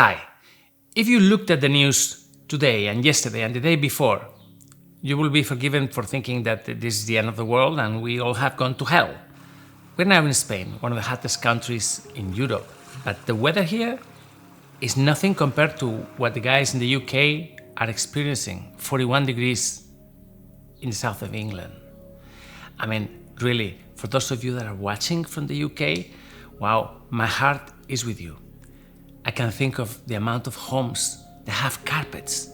Hi. If you looked at the news today and yesterday and the day before, you will be forgiven for thinking that this is the end of the world and we all have gone to hell. We're now in Spain, one of the hottest countries in Europe, but the weather here is nothing compared to what the guys in the UK are experiencing, 41 degrees in the south of England. I mean, really, for those of you that are watching from the UK, wow, my heart is with you. I can think of the amount of homes that have carpets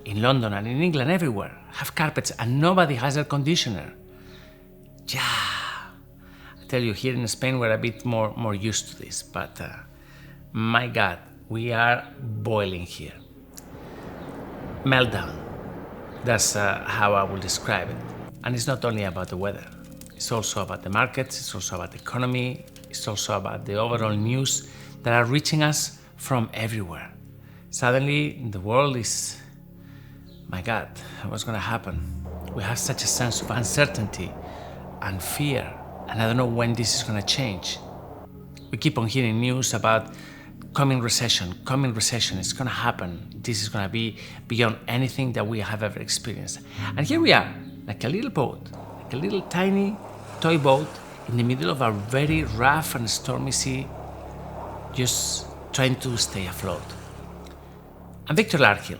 in London and in England, everywhere, have carpets and nobody has air conditioner. Yeah, I tell you, here in Spain, we're a bit more used to this, but my God, we are boiling here. Meltdown, that's how I will describe it. And it's not only about the weather, it's also about the markets, it's also about the economy, it's also about the overall news that are reaching us from everywhere. Suddenly, the world is, my God, what's going to happen? We have such a sense of uncertainty and fear, and I don't know when this is going to change. We keep on hearing news about coming recession, it's going to happen. This is going to be beyond anything that we have ever experienced. And here we are, like a little boat, like a little tiny toy boat in the middle of a very rough and stormy sea, just trying to stay afloat. I'm Viktor Larkhill.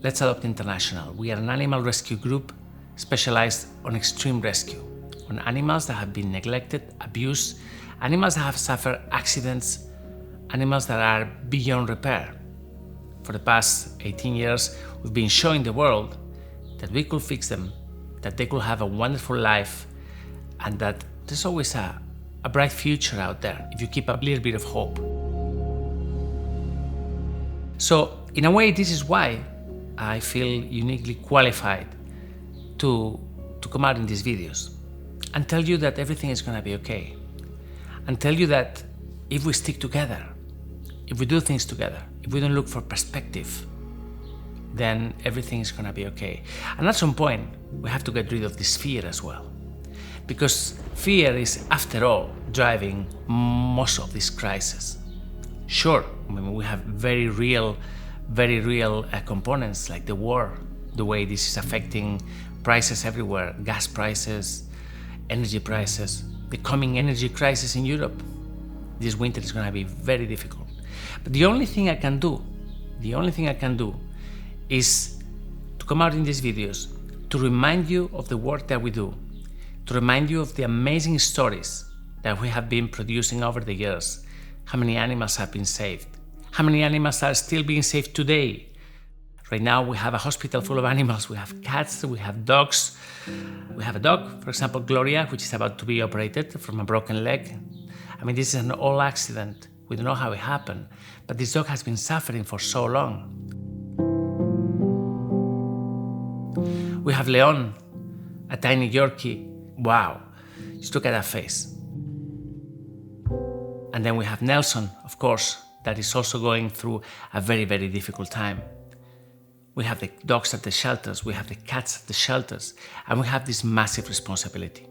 Let's Adopt International. We are an animal rescue group specialized on extreme rescue, on animals that have been neglected, abused, animals that have suffered accidents, animals that are beyond repair. For the past 18 years, we've been showing the world that we could fix them, that they could have a wonderful life, and that there's always a bright future out there if you keep a little bit of hope. So, in a way, this is why I feel uniquely qualified to come out in these videos and tell you that everything is going to be okay. And tell you that if we stick together, if we do things together, if we don't look for perspective, then everything is going to be okay. And at some point, we have to get rid of this fear as well. Because fear is, after all, driving most of this crisis. Sure, I mean, we have very real components like the war, the way this is affecting prices everywhere, gas prices, energy prices, the coming energy crisis in Europe. This winter is going to be very difficult. But the only thing I can do is to come out in these videos to remind you of the work that we do, to remind you of the amazing stories that we have been producing over the years. How many animals have been saved? How many animals are still being saved today? Right now we have a hospital full of animals. We have cats, we have dogs. We have a dog, for example, Gloria, which is about to be operated from a broken leg. I mean, this is an all accident. We don't know how it happened, but this dog has been suffering for so long. We have Leon, a tiny Yorkie. Wow, just look at that face. And then we have Nelson, of course, that is also going through a very, very difficult time. We have the dogs at the shelters, we have the cats at the shelters, and we have this massive responsibility.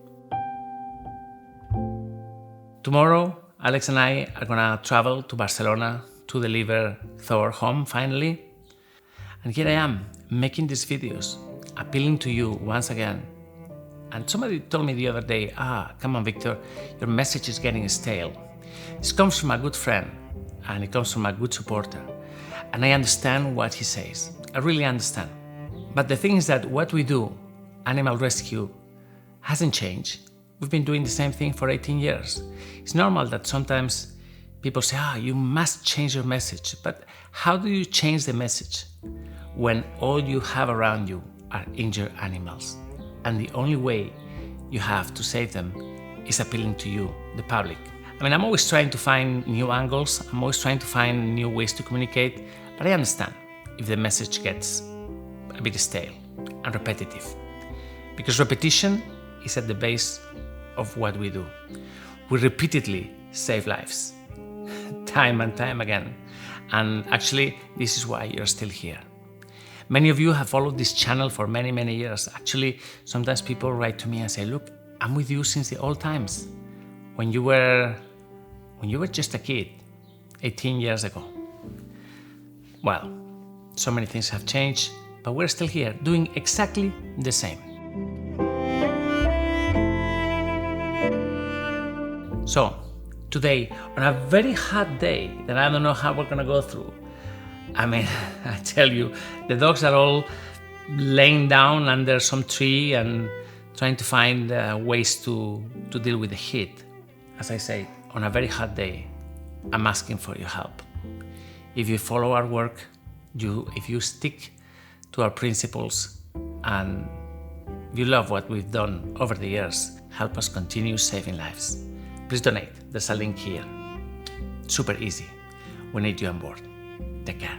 Tomorrow, Alex and I are gonna travel to Barcelona to deliver Thor home finally. And here I am, making these videos, appealing to you once again. And somebody told me the other day, come on, Viktor, your message is getting stale. This comes from a good friend, and it comes from a good supporter. And I understand what he says. I really understand. But the thing is that what we do, animal rescue, hasn't changed. We've been doing the same thing for 18 years. It's normal that sometimes people say, you must change your message. But how do you change the message when all you have around you are injured animals? And the only way you have to save them is appealing to you, the public. I mean, I'm always trying to find new angles, I'm always trying to find new ways to communicate, but I understand if the message gets a bit stale and repetitive. Because repetition is at the base of what we do. We repeatedly save lives, time and time again. And actually, this is why you're still here. Many of you have followed this channel for many, many years. Actually, sometimes people write to me and say, look, I'm with you since the old times. When you were just a kid, 18 years ago. Well, so many things have changed, but we're still here doing exactly the same. So, today, on a very hot day that I don't know how we're gonna go through, I mean, I tell you, the dogs are all laying down under some tree and trying to find ways to deal with the heat. As I say, on a very hot day, I'm asking for your help. If you follow our work, if you stick to our principles and you love what we've done over the years, help us continue saving lives. Please donate. There's a link here. Super easy. We need you on board. Take care.